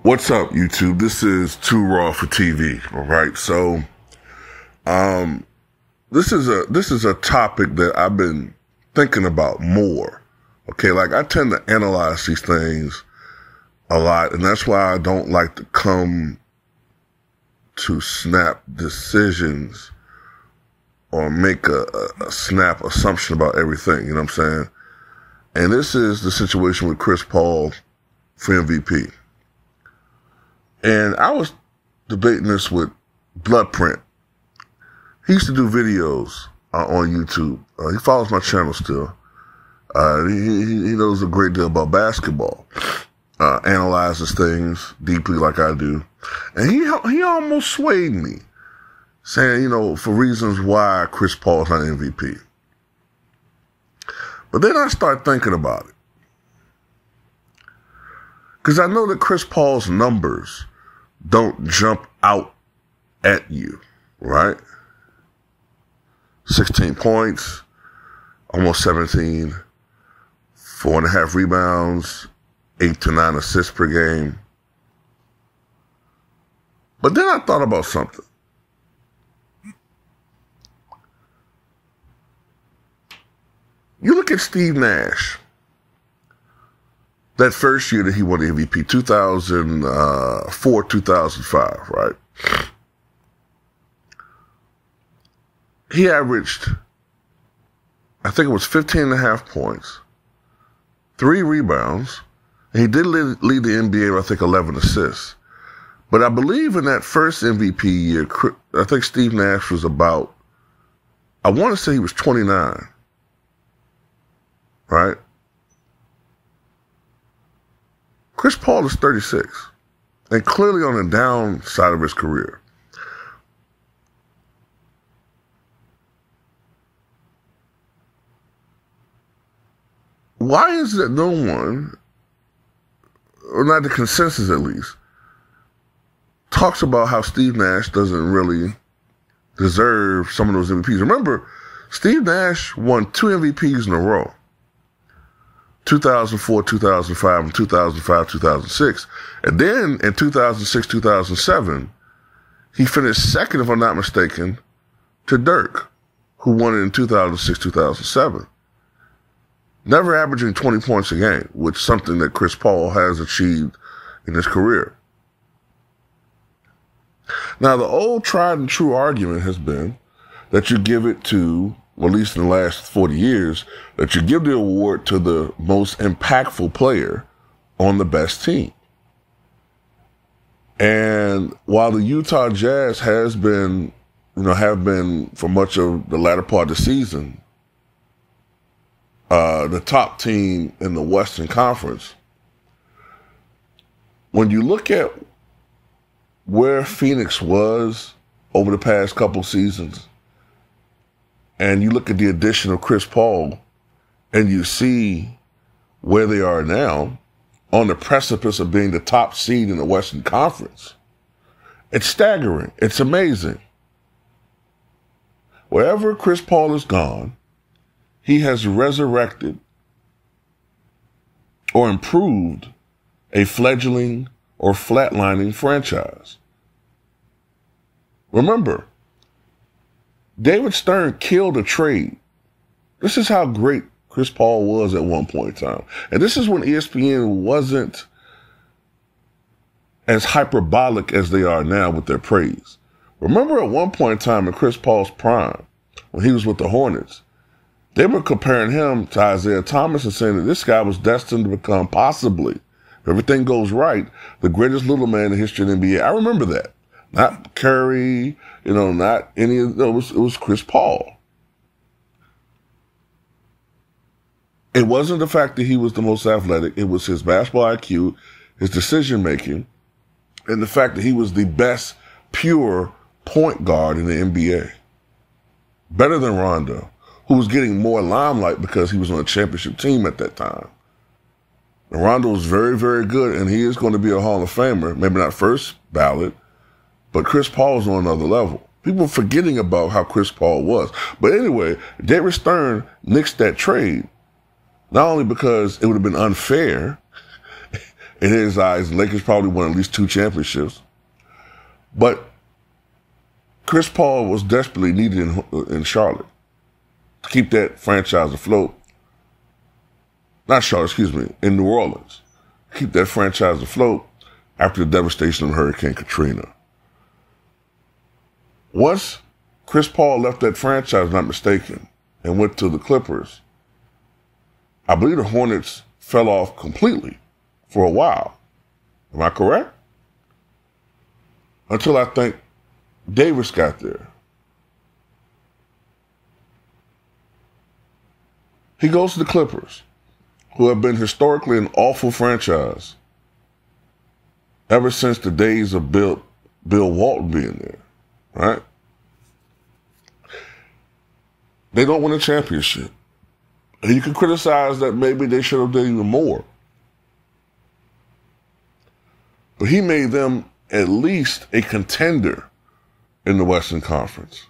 What's up, YouTube? This is Too Raw for TV. All right, so this is a topic that I've been thinking about more. Okay, like I tend to analyze these things a lot, and that's why I don't like to come to snap decisions or make a snap assumption about everything. You know what I'm saying? And this is the situation with Chris Paul for MVP. And I was debating this with Bloodprint. He used to do videos on YouTube. He follows my channel still. He knows a great deal about basketball. Analyzes things deeply like I do. And he almost swayed me, saying, you know, for reasons why Chris Paul's not MVP. But then I start thinking about it. Because I know that Chris Paul's numbers don't jump out at you, right? 16 points, almost 17, 4.5 rebounds, 8 to 9 assists per game. But then I thought about something. You look at Steve Nash. That first year that he won the MVP, 2004, 2005, right? He averaged, I think it was 15.5 points, 3 rebounds, and he did lead the NBA with, I think, 11 assists. But I believe in that first MVP year, I think Steve Nash was about, I want to say he was 29, right? Chris Paul is 36 and clearly on the downside of his career. Why is it no one, or not the consensus at least, talks about how Steve Nash doesn't really deserve some of those MVPs? Remember, Steve Nash won 2 MVPs in a row. 2004, 2005, and 2005, 2006. And then in 2006, 2007, he finished second, if I'm not mistaken, to Dirk, who won it in 2006, 2007. Never averaging 20 points a game, which is something that Chris Paul has achieved in his career. Now, the old tried and true argument has been that you give it to, well, at least in the last 40 years, that you give the award to the most impactful player on the best team. And while the Utah Jazz have been for much of the latter part of the season, the top team in the Western Conference, when you look at where Phoenix was over the past couple seasons, and you look at the addition of Chris Paul, and you see where they are now, on the precipice of being the top seed in the Western Conference. It's staggering. It's amazing. Wherever Chris Paul is gone, he has resurrected or improved a fledgling or flatlining franchise. Remember, David Stern killed a trade. This is how great Chris Paul was at one point in time. And this is when ESPN wasn't as hyperbolic as they are now with their praise. Remember at one point in time in Chris Paul's prime, when he was with the Hornets, they were comparing him to Isaiah Thomas and saying that this guy was destined to become, possibly, if everything goes right, the greatest little man in the history of the NBA. I remember that. Not Curry, not any of those. It was Chris Paul. It wasn't the fact that he was the most athletic. It was his basketball IQ, his decision making, and the fact that he was the best pure point guard in the NBA. Better than Rondo, who was getting more limelight because he was on a championship team at that time. And Rondo was very, very good, and he is going to be a Hall of Famer, maybe not first ballot, but Chris Paul is on another level. People are forgetting about how Chris Paul was. But anyway, David Stern nixed that trade, not only because it would have been unfair in his eyes, the Lakers probably won at least 2 championships. But Chris Paul was desperately needed in Charlotte to keep that franchise afloat. Not Charlotte, excuse me, in New Orleans. Keep that franchise afloat after the devastation of Hurricane Katrina. Once Chris Paul left that franchise, not mistaken, and went to the Clippers, I believe the Hornets fell off completely for a while. Am I correct? Until I think Davis got there. He goes to the Clippers, who have been historically an awful franchise ever since the days of Bill Walton being there, right? They don't win a championship. And you can criticize that maybe they should have done even more. But he made them at least a contender in the Western Conference.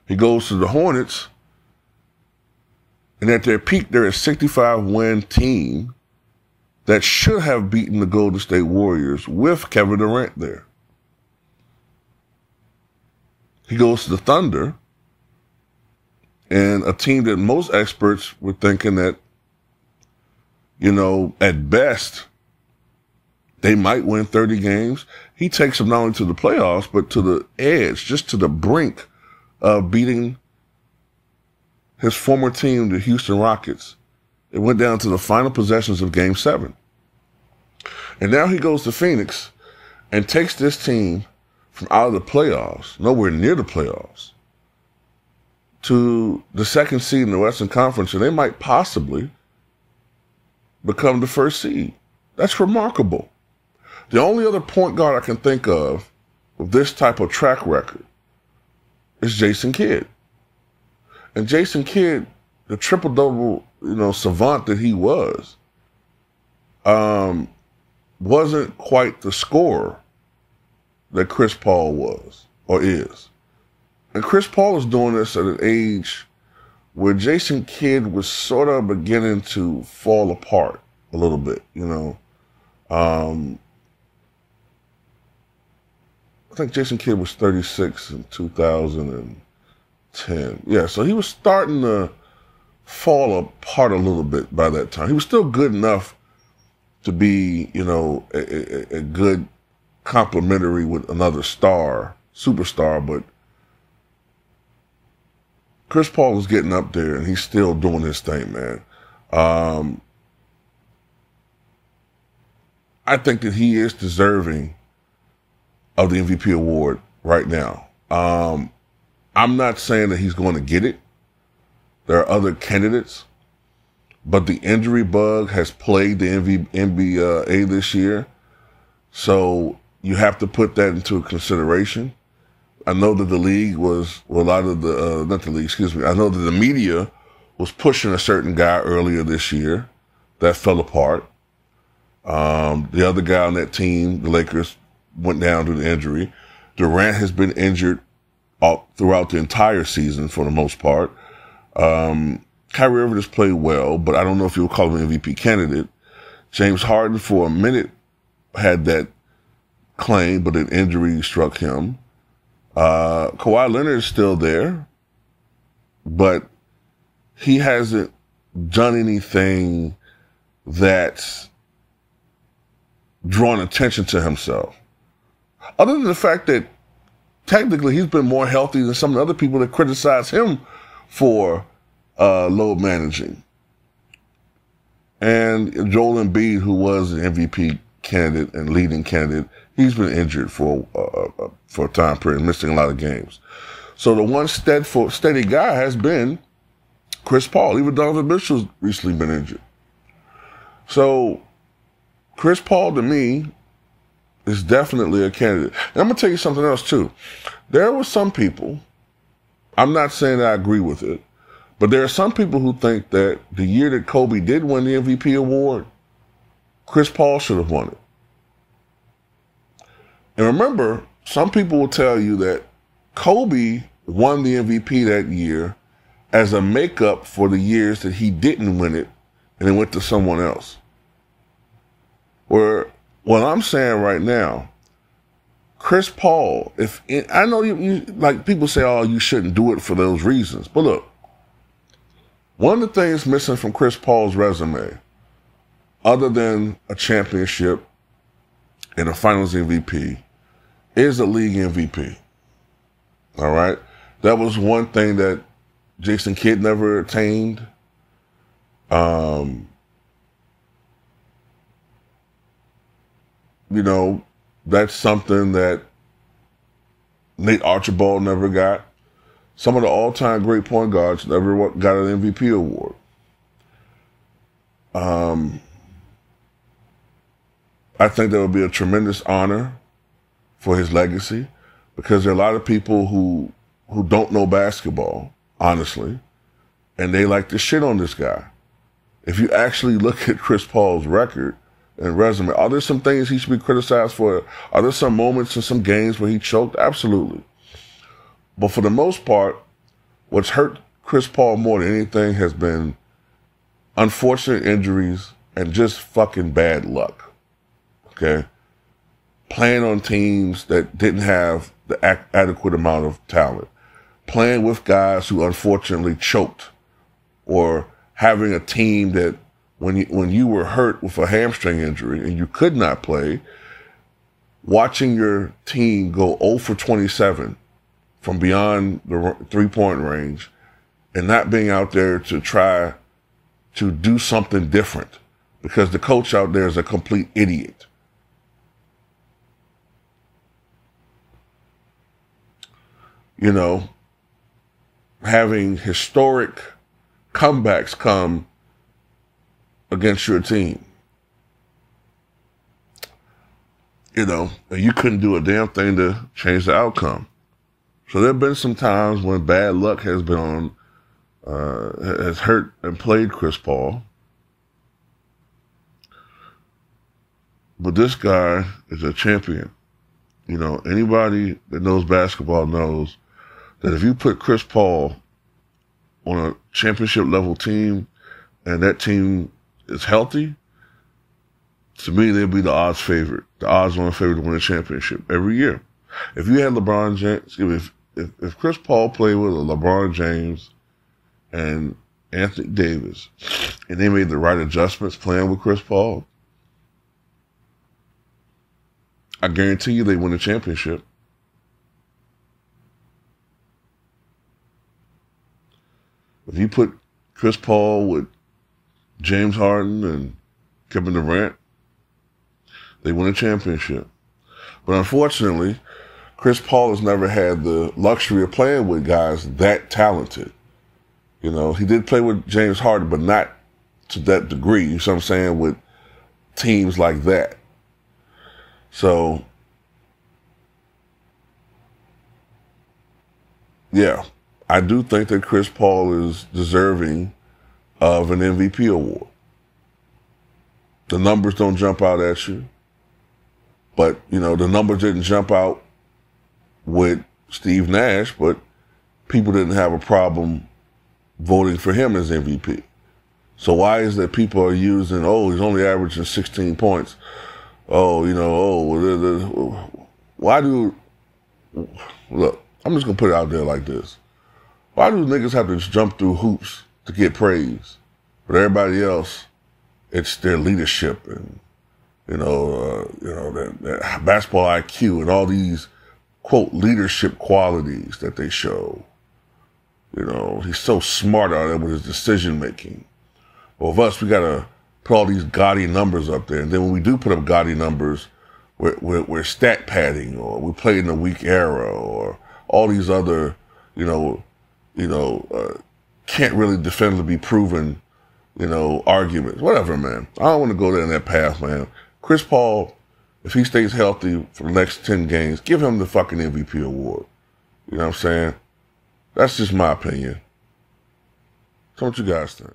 He goes to the Hornets, and at their peak, they're a 65-win team that should have beaten the Golden State Warriors with Kevin Durant there. He goes to the Thunder, and a team that most experts were thinking that, at best, they might win 30 games. He takes them not only to the playoffs, but to the edge, just to the brink of beating his former team, the Houston Rockets. It went down to the final possessions of Game 7. And now he goes to Phoenix and takes this team from out of the playoffs, nowhere near the playoffs, to the second seed in the Western Conference, and they might possibly become the first seed. That's remarkable. The only other point guard I can think of with this type of track record is Jason Kidd. And Jason Kidd, the triple-double, savant that he was, wasn't quite the scorer that Chris Paul was or is. And Chris Paul is doing this at an age where Jason Kidd was sort of beginning to fall apart a little bit, I think Jason Kidd was 36 in 2010. Yeah, so he was starting to fall apart a little bit by that time. He was still good enough to be, a good complementary with another superstar, but Chris Paul is getting up there, and he's still doing his thing, man. I think that he is deserving of the MVP award right now. I'm not saying that he's going to get it. There are other candidates, but the injury bug has plagued the NBA this year, so you have to put that into consideration. I know that the league was, I know that the media was pushing a certain guy earlier this year that fell apart. The other guy on that team, the Lakers, went down due to injury. Durant has been injured throughout the entire season for the most part. Kyrie Irving has played well, but I don't know if you'll call him an MVP candidate. James Harden for a minute had that claim, but an injury struck him. Kawhi Leonard is still there, but he hasn't done anything that's drawn attention to himself. Other than the fact that technically he's been more healthy than some of the other people that criticize him for load managing. And Joel Embiid, who was an MVP candidate and leading candidate, he's been injured for a time period, missing a lot of games. So the one steady guy has been Chris Paul. Even Donovan Mitchell's recently been injured. So Chris Paul, to me, is definitely a candidate. And I'm going to tell you something else, too. There were some people, I'm not saying that I agree with it, but there are some people who think that the year that Kobe did win the MVP award, Chris Paul should have won it. And remember, some people will tell you that Kobe won the MVP that year as a makeup for the years that he didn't win it and it went to someone else. Where what I'm saying right now, Chris Paul, I know you like people say, oh, you shouldn't do it for those reasons. But look, one of the things missing from Chris Paul's resume, other than a championship and a finals MVP, is a league MVP. All right? That was one thing that Jason Kidd never attained. You know, that's something that Nate Archibald never got. Some of the all-time great point guards never got an MVP award. I think that would be a tremendous honor for his legacy, because there are a lot of people who don't know basketball, honestly, and they like to shit on this guy. If you actually look at Chris Paul's record and resume, are there some things he should be criticized for? Are there some moments in some games where he choked? Absolutely. But for the most part, what's hurt Chris Paul more than anything has been unfortunate injuries and just fucking bad luck. Okay? Playing on teams that didn't have the adequate amount of talent. Playing with guys who unfortunately choked, or having a team that when you were hurt with a hamstring injury and you could not play, watching your team go 0 for 27 from beyond the three-point range and not being out there to try to do something different because the coach out there is a complete idiot. You know, having historic comebacks come against your team. You know, and you couldn't do a damn thing to change the outcome. So there have been some times when bad luck has been has hurt and played Chris Paul. But this guy is a champion. You know, anybody that knows basketball knows that if you put Chris Paul on a championship level team and that team is healthy, to me, they'd be the odds favorite, the odds-on favorite to win a championship every year. If you had LeBron James, if Chris Paul played with LeBron James and Anthony Davis, and they made the right adjustments playing with Chris Paul, I guarantee you they win a championship. If you put Chris Paul with James Harden and Kevin Durant, they win a championship. But unfortunately, Chris Paul has never had the luxury of playing with guys that talented. You know, he did play with James Harden, but not to that degree. You know what I'm saying? With teams like that. So, yeah, I do think that Chris Paul is deserving of an MVP award. The numbers don't jump out at you. But, you know, the numbers didn't jump out with Steve Nash, but people didn't have a problem voting for him as MVP. So why is that people are using, oh, he's only averaging 16 points. Oh, you know, look, I'm just going to put it out there like this. Why do niggas have to jump through hoops to get praise? But everybody else, it's their leadership and, that basketball IQ and all these, quote, leadership qualities that they show. You know, he's so smart out there with his decision making. Well, of us, we got to put all these gaudy numbers up there. And then when we do put up gaudy numbers, we're stat padding, or we play in a weak era, or all these other, can't really definitively be proven, arguments. Whatever, man. I don't want to go down that path, man. Chris Paul, if he stays healthy for the next 10 games, give him the fucking MVP award. You know what I'm saying? That's just my opinion. So what you guys think?